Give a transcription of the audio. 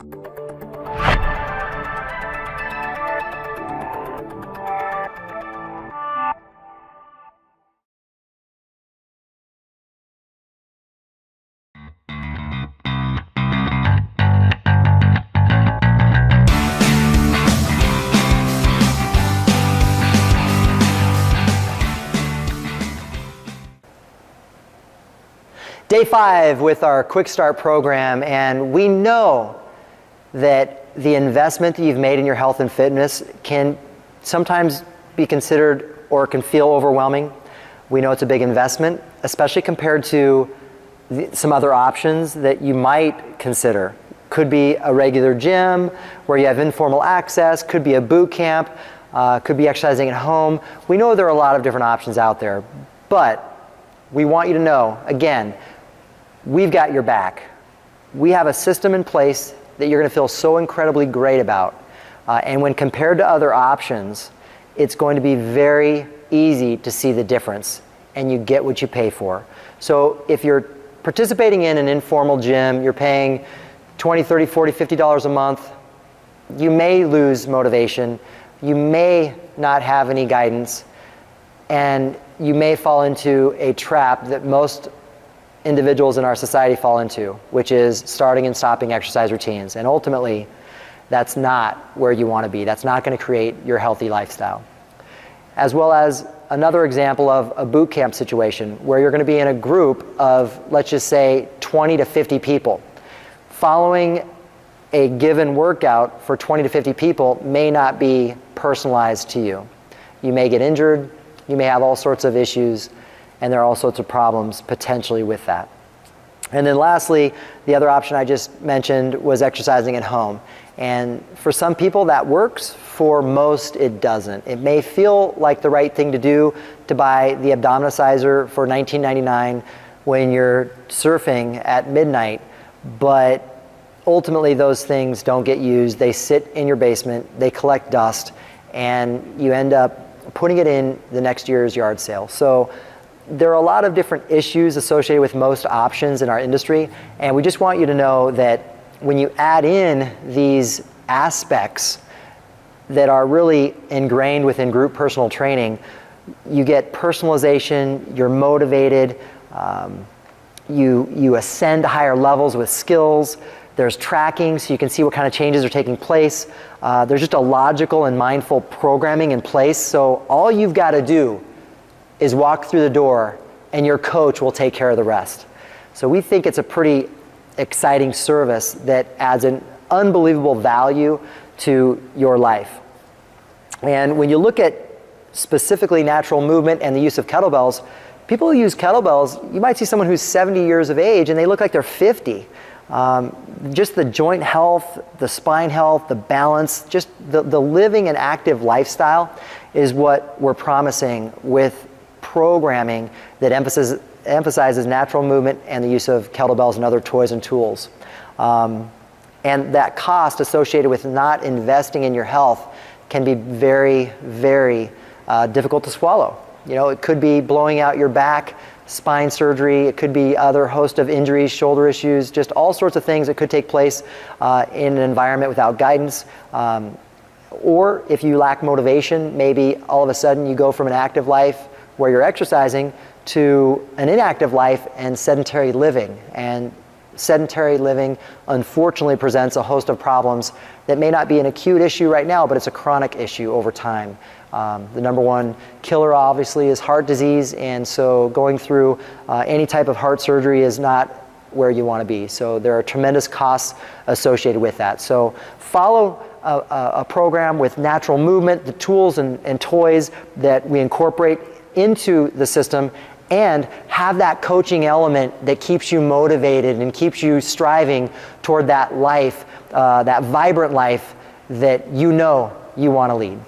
Day 5 with our Quick Start program, and we know that the investment that you've made in your health and fitness can sometimes be considered or can feel overwhelming. We know it's a big investment, especially compared to some other options that you might consider. Could be a regular gym where you have informal access, could be a boot camp, could be exercising at home. We know there are a lot of different options out there, but we want you to know, again, we've got your back. We have a system in place that you're going to feel so incredibly great about. And when compared to other options, it's going to be very easy to see the difference, and you get what you pay for. So if you're participating in an informal gym, you're paying $20, $30, $40, $50 a month, you may lose motivation, you may not have any guidance, and you may fall into a trap that most individuals in our society fall into, which is starting and stopping exercise routines. And ultimately, that's not where you want to be. That's not going to create your healthy lifestyle. As well as another example of a boot camp situation where you're going to be in a group of, let's just say, 20 to 50 people. Following a given workout for 20 to 50 people may not be personalized to you. You may get injured, you may have all sorts of issues, and there are all sorts of problems potentially with that. And then lastly, the other option I just mentioned was exercising at home. And for some people that works, for most it doesn't. It may feel like the right thing to do to buy the Abdominicizer for $19.99 when you're surfing at midnight, but ultimately those things don't get used. They sit in your basement, they collect dust, and you end up putting it in the next year's yard sale. So there are a lot of different issues associated with most options in our industry, and we just want you to know that when you add in these aspects that are really ingrained within group personal training, you get personalization, you're motivated, you ascend to higher levels with skills, there's tracking so you can see what kind of changes are taking place, there's just a logical and mindful programming in place, so all you've got to do is walk through the door and your coach will take care of the rest. So we think it's a pretty exciting service that adds an unbelievable value to your life. And when you look at specifically natural movement and the use of kettlebells, people who use kettlebells, you might see someone who's 70 years of age and they look like they're 50. Just the joint health, the spine health, the balance, just the living and active lifestyle is what we're promising with programming that emphasizes natural movement and the use of kettlebells and other toys and tools. And that cost associated with not investing in your health can be very, very difficult to swallow. You know, it could be blowing out your back, spine surgery, it could be other host of injuries, shoulder issues, just all sorts of things that could take place in an environment without guidance. Or if you lack motivation, maybe all of a sudden you go from an active life where you're exercising to an inactive life and sedentary living. And sedentary living unfortunately presents a host of problems that may not be an acute issue right now, but it's a chronic issue over time. The number one killer obviously is heart disease, and so going through any type of heart surgery is not where you want to be. So there are tremendous costs associated with that. So follow a program with natural movement, the tools and toys that we incorporate into the system, and have that coaching element that keeps you motivated and keeps you striving toward that life, that vibrant life that you know you want to lead.